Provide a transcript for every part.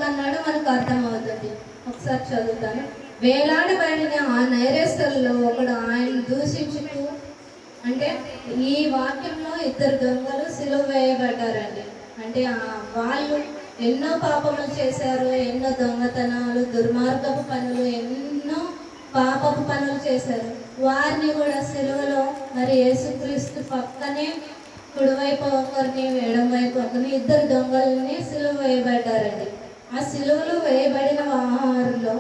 ఎందుకన్నాడో మనకు అర్థమవుతుంది. ఒకసారి చదువుతాను. వేలాడబడిన ఆ నైరేస్తుల్లో ఒకడు ఆయన దూషించుతూ, అంటే ఈ వాక్యంలో ఇద్దరు దొంగలు సిలువ వేయబడ్డారండి. అంటే వాళ్ళు ఎన్నో పాపములు చేశారు, ఎన్నో దొంగతనాలు, దుర్మార్గపు పనులు, ఎన్నో పాపపు పనులు చేశారు. వారిని కూడా సిలువలో మరి యేసుక్రీస్తు పక్కనే కుడివైపు ఒకరిని ఎడమవైపు ఒకరిని ఇద్దరు దొంగల్ని సిలువ వేయబడ్డారండి. ఆ సిలువలో వేయబడిన వారిలో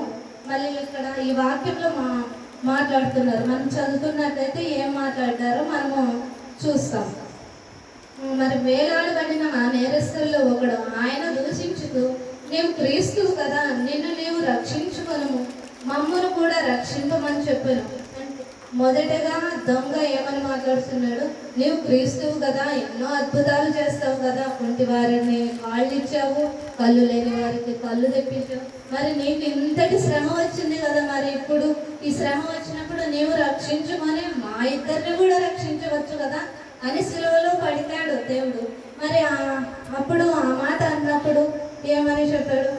మళ్ళీ ఇక్కడ ఈ వాక్యంలో మాట్లాడుతున్నారు. మనం చదువుతున్నట్లయితే ఏం మాట్లాడతారో మనము చూస్తాం. మరి వేలాడబడిన ఆ నేరస్తుల్లో ఒకడు ఆయన దూషించుతూ, నీవు క్రీస్తువు కదా, నిన్ను నీవు రక్షించుకొనుము, మమ్మను కూడా రక్షింపమని చెప్పాను. మొదటగా దొంగ ఏమని మాట్లాడుతున్నాడు? నీవు క్రీస్తువు కదా, ఎన్నో అద్భుతాలు చేస్తావు కదా, కుంటి వారిని కాళ్ళు ఇచ్చావు, కళ్ళు లేని వారికి కళ్ళు తెప్పించావు, మరి నీకు ఇంతటి శ్రమ వచ్చింది కదా, మరి ఇప్పుడు ఈ శ్రమ వచ్చినప్పుడు నీవు రక్షించుకొని మా ఇద్దరిని కూడా రక్షించవచ్చు కదా అని సిలువలో పడితాడు దేవుడు. మరి అప్పుడు ఆ మాట అన్నప్పుడు ఏమని చెప్పాడు?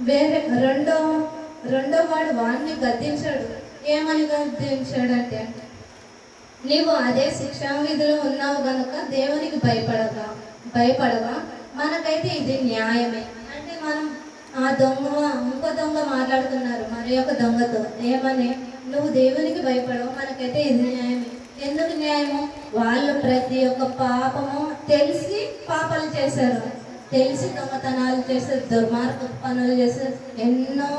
వేరే రెండో వాడు వాడిని గద్దించాడు. ఏమని గద్దించాడంటే, నీవు అదే శిక్షా విధిలో ఉన్నావు కనుక దేవునికి భయపడవా? మనకైతే ఇది న్యాయమే. అంటే మనం ఇంకో దొంగ మాట్లాడుతున్నారు మరి ఒక దొంగతో ఏమని, నువ్వు దేవునికి భయపడవు, మనకైతే ఇది న్యాయమే. ఎందుకు న్యాయము? వాళ్ళు ప్రతి ఒక్క పాపము తెలిసి పాపాలు చేశారు, తెలిసి దొంగతనాలు చేశారు, దుర్మార్గ పనులు చేశారు, ఎన్నో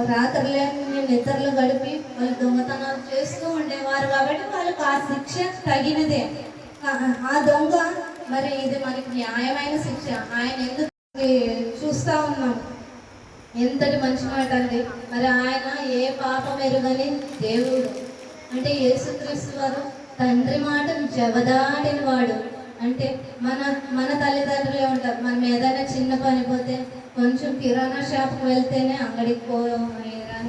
రాత్రులేని నిద్రలు గడిపి వాళ్ళు దొంగతనాలు చేస్తూ ఉండేవారు. కాబట్టి వాళ్ళకి ఆ శిక్ష తగినదే. ఆ దొంగ మరి ఇది మనకి న్యాయమైన శిక్ష. ఆయన ఎందుకు చూస్తూ ఉన్నాం, ఎంతటి మంచి మాట అండి. మరి ఆయన ఏ పాపం ఎరుగని దేవుడు. అంటే యేసుక్రీస్తు వారు తండ్రి మాటను జవదాటిన వాడు. అంటే మన తల్లిదండ్రులే ఉంటారు, మనం ఏదైనా చిన్న పని పోతే కొంచెం కిరాణా షాప్కి వెళ్తేనే అంగడికి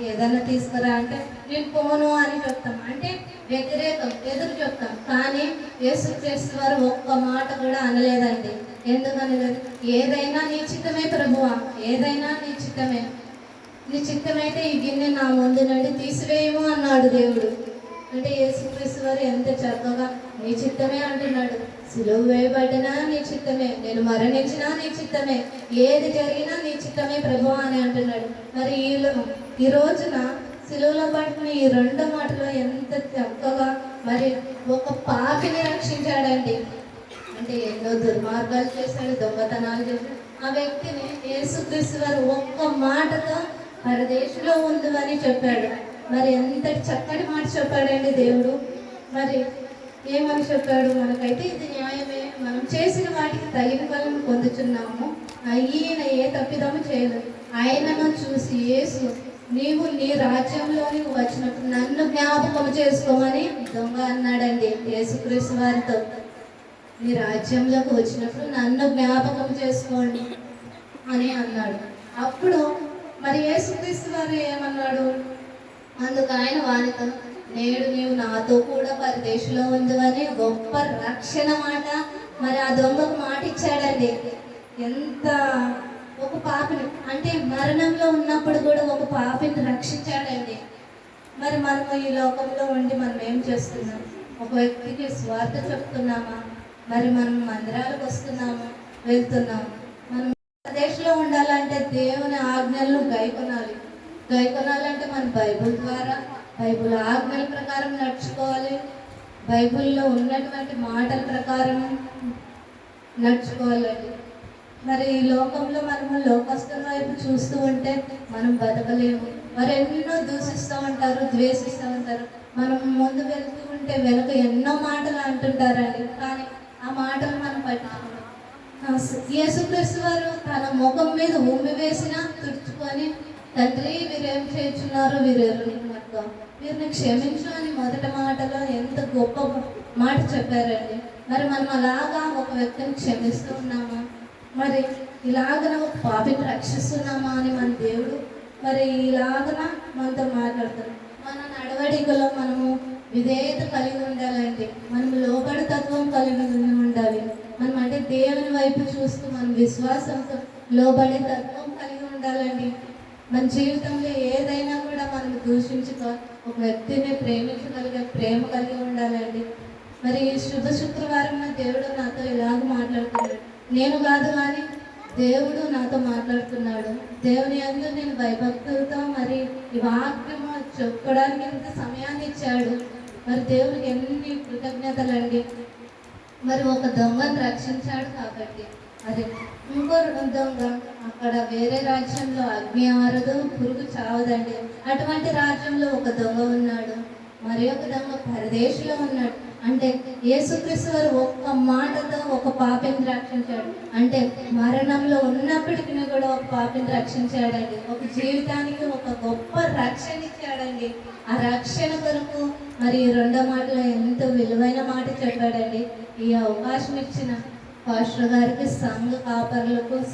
ఏదైనా తీసుకురా అంటే నేను పోను అని చెప్తాం. అంటే ఎదురు చెప్తాం. కానీ యేసుక్రీస్తు వారు ఒక్క మాట కూడా అనలేదండి. ఎందుకని? ఏదైనా నీ చిత్తమే ప్రభువా, ఏదైనా నీ చిత్తమే, నీ చిత్తమైతే ఈ గిన్నె నా ముందు నుండి తీసివేయము అన్నాడు దేవుడు. అంటే యేసుక్రీస్తు వారు ఎంత చక్కగా నీ చిత్తమే అంటున్నాడు. సిలువ వేయబడినా నీ చిత్తమే, నేను మరణించినా నీ చిత్తమే, ఏది జరిగినా నీ చిత్తమే ప్రభువా అని అంటున్నాడు. మరి ఈ రోజున సిలువలో పడిన ఈ రెండు మాటలు ఎంత చక్కగా మరి ఒక పాపిని రక్షించాడండి. అంటే ఎన్నో దుర్మార్గాలు చేశాడు, దొంగతనాలు చేశాడు. ఆ వ్యక్తిని యేసుక్రీస్తు వారు ఒక్క మాటతో పరదేశంలో ఉండు అని చెప్పాడు. మరి ఎంతటి చక్కటి మాట చెప్పాడండి దేవుడు. మరి ఏమని చెప్పాడు? మనకైతే ఇది న్యాయమే, మనం చేసిన వాటికి తగిన ఫలం పొందుతున్నాము, ఈయన ఏ తప్పిదము చేయలేదు. ఆయనను చూసి యేసు, నీవు నీ రాజ్యంలోని వచ్చినప్పుడు నన్ను జ్ఞాపకం చేసుకోమని దొంగ అన్నాడండి యేసుక్రీస్తు వారితో. నీ రాజ్యంలోకి వచ్చినప్పుడు నన్ను జ్ఞాపకం చేసుకోండి అని అన్నాడు. అప్పుడు మరి యేసుక్రీస్తు వారు ఏమన్నాడు? అందుకు ఆయన వారితో, నేడు నీవు నాతో కూడా పరదేశంలో ఉందని గొప్ప రక్షణ మాట మరి ఆ దొంగకు మాట ఇచ్చాడండి. ఎంత ఒక పాపిని, అంటే మరణంలో ఉన్నప్పుడు కూడా ఒక పాపిని రక్షించాడండి. మరి మనం ఈ లోకంలో ఉండి మనం ఏం చేస్తున్నాం? ఒక వ్యక్తికి స్వార్థ చెప్తున్నామా? మరి మనం మందిరాలకు వస్తున్నామా, వెళ్తున్నాము? మనం దేశంలో ఉండాలంటే దేవుని ఆజ్ఞలను గైకొనాలంటే మన బైబుల్ ద్వారా, బైబుల్ ఆజ్ఞల ప్రకారం నడుచుకోవాలి, బైబుల్లో ఉన్నటువంటి మాటల ప్రకారం నడుచుకోవాలండి. మరి ఈ లోకంలో మనము లోకస్తుల వైపు చూస్తూ ఉంటే మనం బతకలేము. మరి ఎన్నో దూషిస్తూ ఉంటారు, ద్వేషిస్తూ ఉంటారు. మనం ముందు వెళ్తూ ఉంటే వెనుక ఎన్నో మాటలు అంటుంటారండి. కానీ ఆ మాటలు మనం పట్టించుకోవాలి. యేసుక్రీస్తు వారు తన ముఖం మీద ఉమ్మి వేసినా తుడుచుకొని, తండ్రి వీరేం చేస్తున్నారు, వీరిని క్షమించు అని మొదటి మాటలో ఎంత గొప్ప మాట చెప్పారండి. మరి మనం అలాగా ఒక వ్యక్తిని క్షమిస్తూ ఉన్నామా? మరి ఇలాగన ఒక పాపిని రక్షిస్తున్నామా అని మన దేవుడు మరి ఇలాగన మనతో మాట్లాడతారు. మన నడవడికలో మనము విధేయత కలిగి ఉండాలండి. మనం లోబడి తత్వం కలిగి ఉండాలి. మనం అంటే దేవుని వైపు చూస్తూ మనం విశ్వాసంతో లోబడే తత్వం కలిగి ఉండాలండి. మన జీవితంలో ఏదైనా కూడా మనం దూషించుకో ఒక వ్యక్తిని ప్రేమించగలిగే ప్రేమ కలిగి ఉండాలండి. మరి ఈ శుభ శుక్రవారం దేవుడు నాతో ఇలాగ మాట్లాడుతున్నాడు. నేను కాదు కానీ దేవుడు నాతో మాట్లాడుతున్నాడు. దేవుని యందు నేను భయభక్తులతో మరి ఈ వాక్యము చెప్పడానికి ఇంత సమయాన్ని ఇచ్చాడు. మరి దేవునికి ఎన్ని కృతజ్ఞతలండి. మరి ఒక దొంగను రక్షించాడు కాబట్టి. అదే ఇంకో దొంగ అక్కడ వేరే రాజ్యంలో అగ్ని ఆరదు, పురుగు చావదండి. అటువంటి రాజ్యంలో ఒక దొంగ ఉన్నాడు. మరి ఒక దొంగ పరదేశంలో ఉన్నాడు. అంటే యేసుక్రీస్తు వారు ఒక్క మాటతో ఒక పాపిని రక్షించాడు. అంటే మరణంలో ఉన్నప్పటికీ కూడా ఒక పాపిని రక్షించాడండి. ఒక జీవితానికి ఒక గొప్ప రక్షణ ఇచ్చాడండి. ఆ రక్షణ కొరకు మరి రెండో మాటలో ఎంతో విలువైన మాట చెప్పాడండి. ఈ అవకాశం ఇచ్చిన పాస్టర్ గారికి, సంఘ కాపరులకు